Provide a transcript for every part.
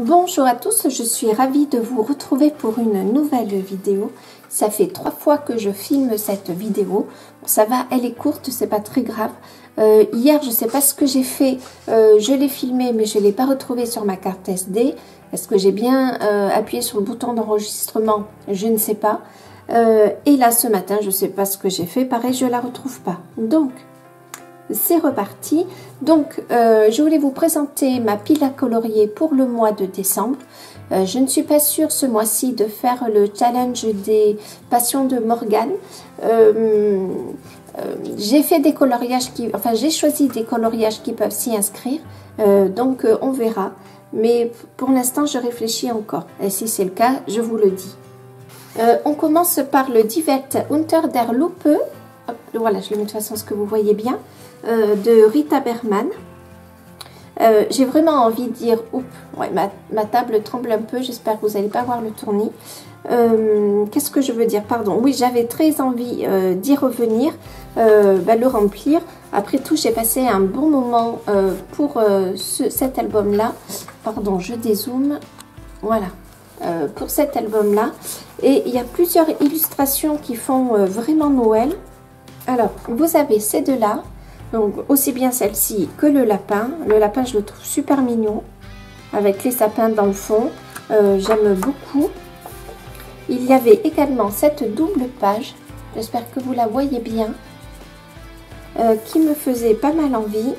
Bonjour à tous, je suis ravie de vous retrouver pour une nouvelle vidéo. Ça fait 3 fois que je filme cette vidéo. Ça va, elle est courte, c'est pas très grave. Hier, je sais pas ce que j'ai fait. Je l'ai filmé, mais je l'ai pas retrouvé sur ma carte SD. Est-ce que j'ai bien appuyé sur le bouton d'enregistrement? Je ne sais pas. Et là, ce matin, je sais pas ce que j'ai fait. Pareil, je la retrouve pas. Donc, c'est reparti. Donc je voulais vous présenter ma pile à colorier pour le mois de décembre. Je ne suis pas sûre ce mois-ci de faire le challenge des passions de Morgane. J'ai fait des coloriages j'ai choisi des coloriages qui peuvent s'y inscrire, donc on verra, mais pour l'instant je réfléchis encore, et si c'est le cas je vous le dis. On commence par le Die Welt unter der Lupe. Hop, voilà, je le mets de façon à ce que vous voyez bien, de Rita Berman. J'ai vraiment envie de dire, oups, ouais, ma table tremble un peu, j'espère que vous n'allez pas voir le tournis. Qu'est-ce que je veux dire? Pardon, oui, j'avais très envie d'y revenir, le remplir. Après tout, j'ai passé un bon moment pour cet album-là. Pardon, je dézoome. Voilà, pour cet album-là. Et il y a plusieurs illustrations qui font vraiment Noël. Alors, vous avez ces deux-là, donc aussi bien celle-ci que le lapin. Le lapin, je le trouve super mignon, avec les sapins dans le fond. J'aime beaucoup. Il y avait également cette double page, j'espère que vous la voyez bien, qui me faisait pas mal envie.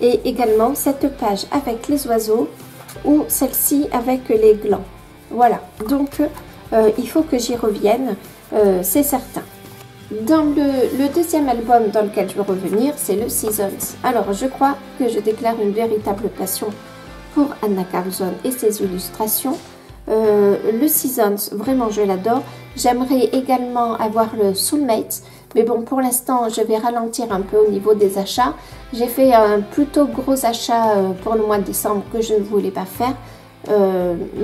Et également cette page avec les oiseaux, ou celle-ci avec les glands. Voilà, donc il faut que j'y revienne, c'est certain. Dans le deuxième album dans lequel je veux revenir, c'est le Seasons. Alors, je crois que je déclare une véritable passion pour Anna Karlsson et ses illustrations. Le Seasons, vraiment, je l'adore. J'aimerais également avoir le Soulmates, mais bon, pour l'instant, je vais ralentir un peu au niveau des achats. J'ai fait un plutôt gros achat pour le mois de décembre que je ne voulais pas faire.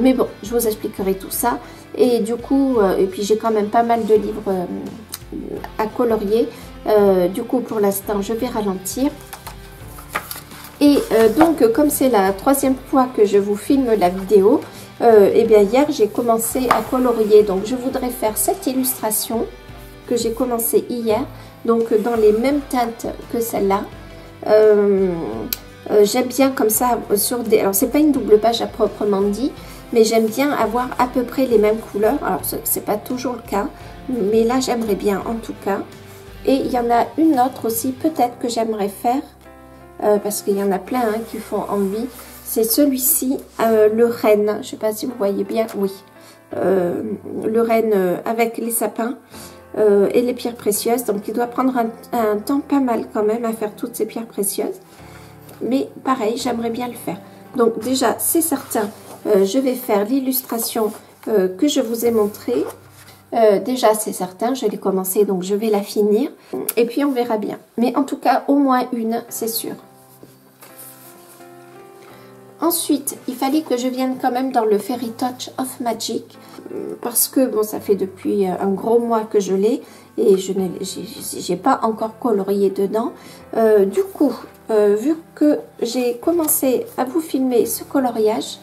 Mais bon, je vous expliquerai tout ça. Et du coup, et puis j'ai quand même pas mal de livres à colorier. Du coup, pour l'instant, je vais ralentir. Et donc, comme c'est la 3e fois que je vous filme la vidéo, et bien hier, j'ai commencé à colorier. Donc, je voudrais faire cette illustration que j'ai commencé hier. Donc, dans les mêmes teintes que celle-là. J'aime bien comme ça sur des... Alors, c'est pas une double page à proprement dit, mais j'aime bien avoir à peu près les mêmes couleurs. Alors, c'est pas toujours le cas, mais là, j'aimerais bien en tout cas. Et il y en a une autre aussi, peut-être que j'aimerais faire, parce qu'il y en a plein qui font envie. C'est celui-ci, le renne. Je sais pas si vous voyez bien, oui. Le renne avec les sapins et les pierres précieuses. Donc, il doit prendre un temps pas mal quand même à faire toutes ces pierres précieuses. Mais pareil, j'aimerais bien le faire. Donc, déjà, c'est certain, je vais faire l'illustration que je vous ai montrée. Déjà, c'est certain, je l'ai commencé, donc je vais la finir. Et puis, on verra bien. Mais en tout cas, au moins une, c'est sûr. Ensuite, il fallait que je vienne quand même dans le Fairy Touch of Magic. Parce que, bon, ça fait depuis un gros mois que je l'ai. Et je n'ai pas encore colorié dedans. Du coup, vu que j'ai commencé à vous filmer ce coloriage,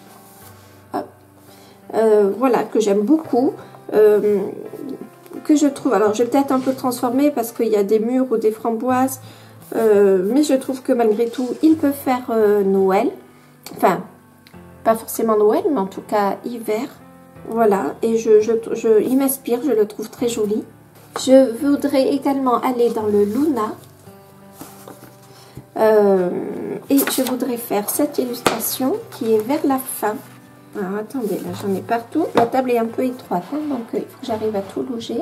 voilà, que j'aime beaucoup, que je trouve, alors je vais peut-être un peu transformer parce qu'il y a des murs ou des framboises, mais je trouve que malgré tout, il peut faire Noël, enfin, pas forcément Noël, mais en tout cas hiver, voilà, et il m'inspire, je le trouve très joli. Je voudrais également aller dans le Luna, et je voudrais faire cette illustration qui est vers la fin. Alors attendez, là j'en ai partout. La table est un peu étroite, donc il faut que j'arrive à tout loger.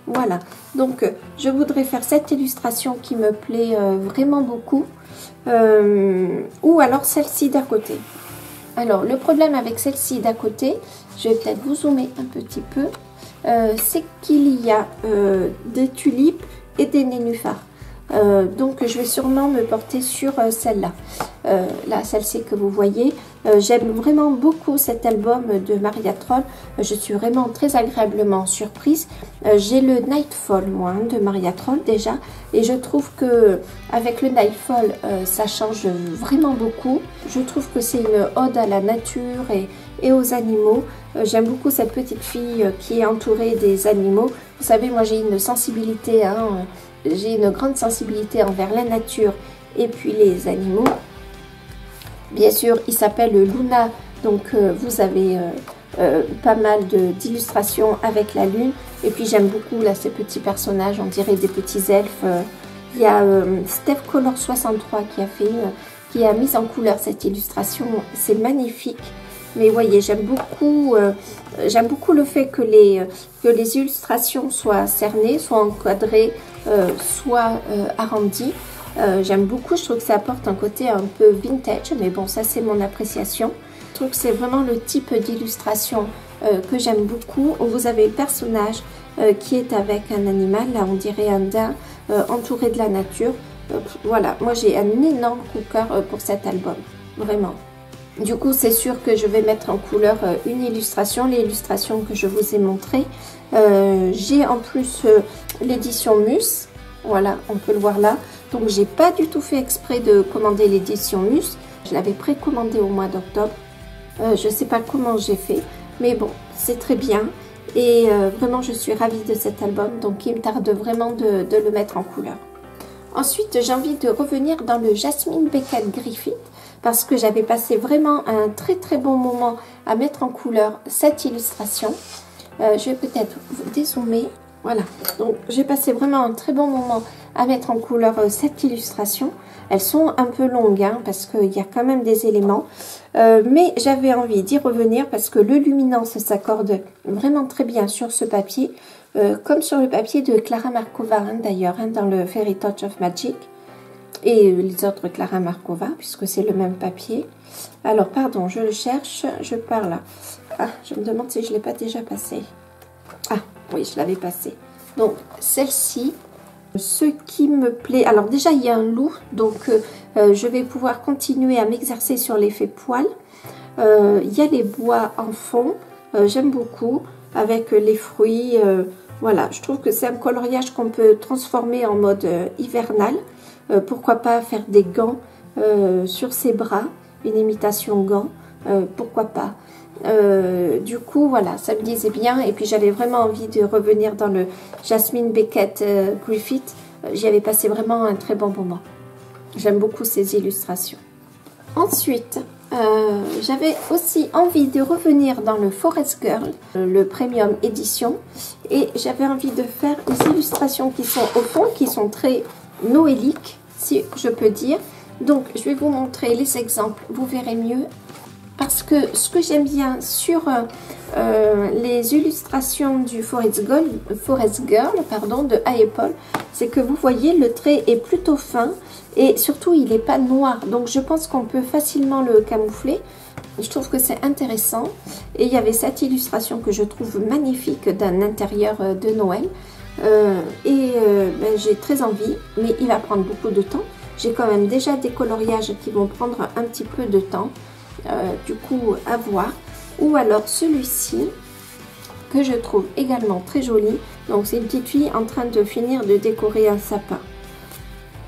Voilà, donc je voudrais faire cette illustration qui me plaît vraiment beaucoup. Ou alors celle-ci d'à côté. Alors le problème avec celle-ci d'à côté, je vais peut-être vous zoomer un petit peu, c'est qu'il y a des tulipes et des nénuphars. Donc je vais sûrement me porter sur celle-là. Là, celle-ci que vous voyez. J'aime vraiment beaucoup cet album de Maria Troll. Je suis vraiment très agréablement surprise. J'ai le Nightfall, moi, de Maria Troll déjà. Et je trouve que avec le Nightfall, ça change vraiment beaucoup. Je trouve que c'est une ode à la nature et aux animaux. J'aime beaucoup cette petite fille qui est entourée des animaux. Vous savez, moi j'ai une sensibilité, hein, j'ai une grande sensibilité envers la nature et puis les animaux. Bien sûr, il s'appelle Luna, donc vous avez pas mal d'illustrations avec la lune. Et puis j'aime beaucoup là ces petits personnages, on dirait des petits elfes. Il y a Steph Color 63 qui a mis en couleur cette illustration. C'est magnifique. Mais voyez, j'aime beaucoup le fait que les illustrations soient cernées, soient encadrées, soient arrondies. J'aime beaucoup, je trouve que ça apporte un côté un peu vintage, mais bon, ça c'est mon appréciation. Je trouve que c'est vraiment le type d'illustration que j'aime beaucoup. Vous avez le personnage qui est avec un animal, là on dirait un daim, entouré de la nature. Voilà, moi j'ai un énorme coup de cœur pour cet album, vraiment. Du coup, c'est sûr que je vais mettre en couleur une illustration, l'illustration que je vous ai montrée. J'ai en plus l'édition Mus, voilà, on peut le voir là. Donc, j'ai pas du tout fait exprès de commander l'édition Mus. Je l'avais précommandée au mois d'octobre. Je sais pas comment j'ai fait, mais bon, c'est très bien. Et vraiment, je suis ravie de cet album, donc il me tarde vraiment de le mettre en couleur. Ensuite, j'ai envie de revenir dans le Jasmine Beckett Griffith parce que j'avais passé vraiment un très très bon moment à mettre en couleur cette illustration. Je vais peut-être vous dézoomer. Voilà, donc j'ai passé vraiment un très bon moment à mettre en couleur cette illustration. Elles sont un peu longues hein, parce qu'il y a quand même des éléments. Mais j'avais envie d'y revenir parce que le luminance s'accorde vraiment très bien sur ce papier. Comme sur le papier de Clara Markova hein, d'ailleurs, hein, dans le Fairy Touch of Magic. Et les autres Clara Markova, puisque c'est le même papier. Alors, pardon, je le cherche, je pars là. Ah, je me demande si je ne l'ai pas déjà passé. Ah, oui, je l'avais passé. Donc, celle-ci, ce qui me plaît... Alors, déjà, il y a un loup, donc je vais pouvoir continuer à m'exercer sur l'effet poil. Il y a les bois en fond, j'aime beaucoup, avec les fruits. Voilà, je trouve que c'est un coloriage qu'on peut transformer en mode hivernal. Pourquoi pas faire des gants sur ses bras, une imitation gant, pourquoi pas. Du coup, voilà, ça me disait bien. Et puis, j'avais vraiment envie de revenir dans le Jasmine Beckett Griffith. J'y avais passé vraiment un très bon moment. J'aime beaucoup ces illustrations. Ensuite, j'avais aussi envie de revenir dans le Forest Girl, le Premium Édition. Et j'avais envie de faire des illustrations qui sont au fond, qui sont très noéliques, si je peux dire. Donc, je vais vous montrer les exemples, vous verrez mieux. Parce que ce que j'aime bien sur les illustrations du Forest Girl de Apple, c'est que vous voyez, le trait est plutôt fin et surtout, il n'est pas noir. Donc, je pense qu'on peut facilement le camoufler. Je trouve que c'est intéressant. Et il y avait cette illustration que je trouve magnifique d'un intérieur de Noël. Ben, j'ai très envie, mais il va prendre beaucoup de temps. J'ai quand même déjà des coloriages qui vont prendre un petit peu de temps. Du coup, à voir. Ou alors celui-ci, que je trouve également très joli. Donc, c'est une petite fille en train de finir de décorer un sapin.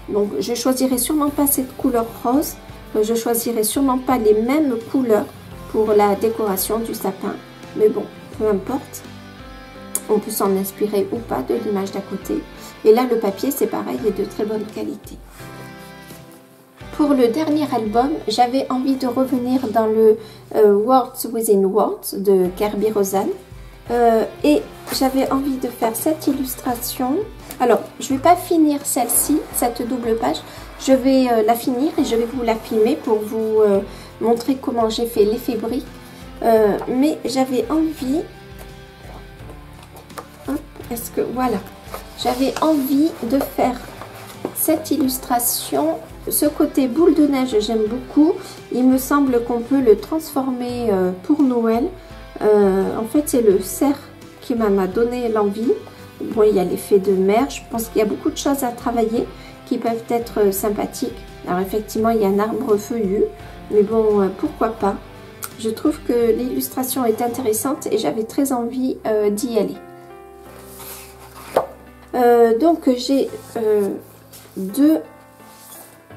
Donc, je choisirai sûrement pas cette couleur rose. Je choisirai sûrement pas les mêmes couleurs pour la décoration du sapin. Mais bon, peu importe. On peut s'en inspirer ou pas de l'image d'à côté. Et là, le papier, c'est pareil, est de très bonne qualité. Pour le dernier album, j'avais envie de revenir dans le Words Within Words de Kerby Rosan. Et j'avais envie de faire cette illustration. Alors, je ne vais pas finir celle-ci, cette double page. Je vais la finir et je vais vous la filmer pour vous montrer comment j'ai fait l'effet brique. Mais j'avais envie... Est-ce que... Voilà. J'avais envie de faire cette illustration. Ce côté boule de neige, j'aime beaucoup. Il me semble qu'on peut le transformer pour Noël. En fait, c'est le cerf qui m'a donné l'envie. Bon, il y a l'effet de mer. Je pense qu'il y a beaucoup de choses à travailler qui peuvent être sympathiques. Alors effectivement, il y a un arbre feuillu, mais bon, pourquoi pas. Je trouve que l'illustration est intéressante et j'avais très envie d'y aller. Donc j'ai 2,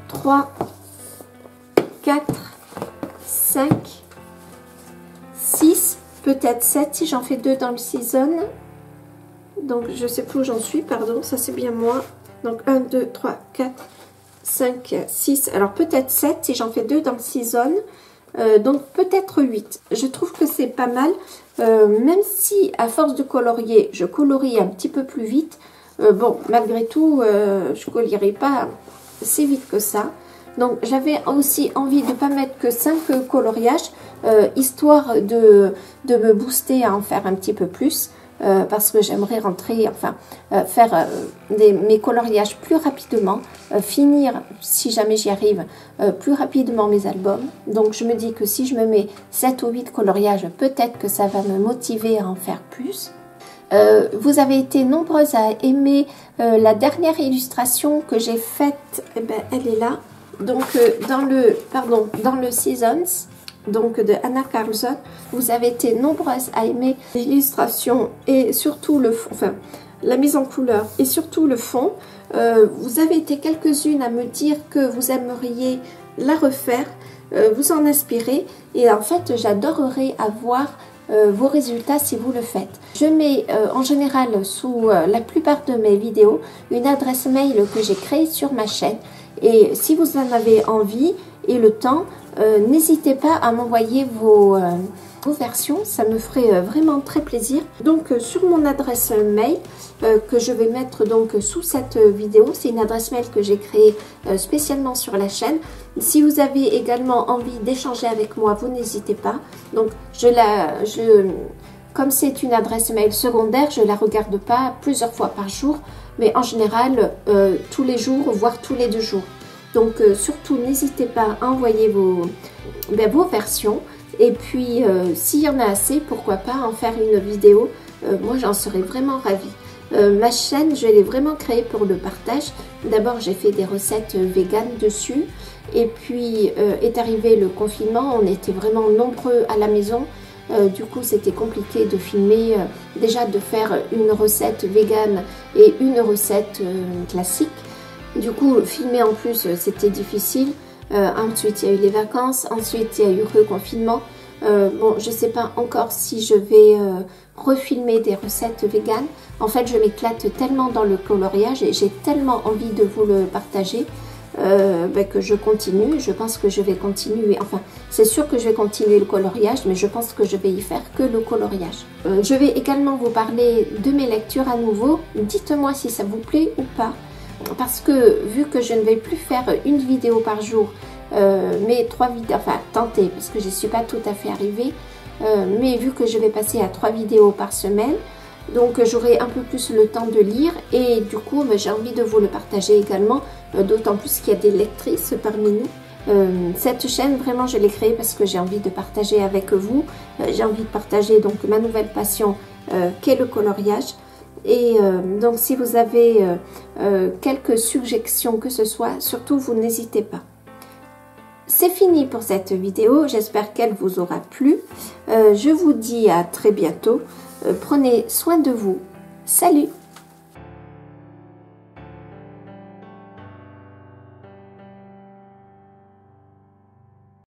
3, 4, 5, 6, peut-être 7 si j'en fais 2 dans le season. Donc je sais plus où j'en suis, pardon, ça c'est bien moi. Donc 1, 2, 3, 4, 5, 6, alors peut-être 7 si j'en fais 2 dans le season. Donc peut-être 8. Je trouve que c'est pas mal, même si à force de colorier, je colorie un petit peu plus vite. Bon, malgré tout, je colorierai pas si vite que ça. Donc j'avais aussi envie de ne pas mettre que 5 coloriages, histoire de me booster à en faire un petit peu plus. Parce que j'aimerais rentrer, enfin faire mes coloriages plus rapidement, finir, si jamais j'y arrive, plus rapidement mes albums. Donc je me dis que si je me mets 7 ou 8 coloriages, peut-être que ça va me motiver à en faire plus. Vous avez été nombreuses à aimer la dernière illustration que j'ai faite, eh ben, elle est là. Donc dans le Seasons, donc de Anna Carlson, vous avez été nombreuses à aimer l'illustration et surtout le fond, enfin la mise en couleur et surtout le fond. Vous avez été quelques-unes à me dire que vous aimeriez la refaire, vous en inspirer, et en fait j'adorerais avoir vos résultats si vous le faites. Je mets en général sous la plupart de mes vidéos une adresse mail que j'ai créée sur ma chaîne, et si vous en avez envie et le temps, n'hésitez pas à m'envoyer vos versions, ça me ferait vraiment très plaisir. Donc sur mon adresse mail que je vais mettre donc sous cette vidéo, c'est une adresse mail que j'ai créée spécialement sur la chaîne. Si vous avez également envie d'échanger avec moi, vous n'hésitez pas. Donc comme c'est une adresse mail secondaire, je la regarde pas plusieurs fois par jour, mais en général tous les jours, voire tous les 2 jours. Donc surtout n'hésitez pas à envoyer vos versions, et puis s'il y en a assez, pourquoi pas en faire une vidéo. Moi j'en serais vraiment ravie. Ma chaîne, je l'ai vraiment créée pour le partage. D'abord j'ai fait des recettes véganes dessus, et puis est arrivé le confinement, on était vraiment nombreux à la maison. Du coup c'était compliqué de filmer, déjà de faire une recette végane et une recette classique. Du coup, filmer en plus, c'était difficile. Ensuite, il y a eu les vacances. Ensuite, il y a eu le reconfinement. Bon, je ne sais pas encore si je vais refilmer des recettes véganes. En fait, je m'éclate tellement dans le coloriage et j'ai tellement envie de vous le partager que je continue. Je pense que je vais continuer. Enfin, c'est sûr que je vais continuer le coloriage, mais je pense que je vais y faire que le coloriage. Je vais également vous parler de mes lectures à nouveau. Dites-moi si ça vous plaît ou pas. Parce que vu que je ne vais plus faire une vidéo par jour, mais 3 vidéos, enfin tenter parce que je ne suis pas tout à fait arrivée, mais vu que je vais passer à 3 vidéos par semaine, donc j'aurai un peu plus le temps de lire, et du coup j'ai envie de vous le partager également, d'autant plus qu'il y a des lectrices parmi nous. Cette chaîne, vraiment je l'ai créée parce que j'ai envie de partager avec vous, j'ai envie de partager donc ma nouvelle passion qu'est le coloriage. Et donc si vous avez quelques suggestions que ce soit, surtout vous n'hésitez pas. C'est fini pour cette vidéo, j'espère qu'elle vous aura plu. Je vous dis à très bientôt, prenez soin de vous, salut!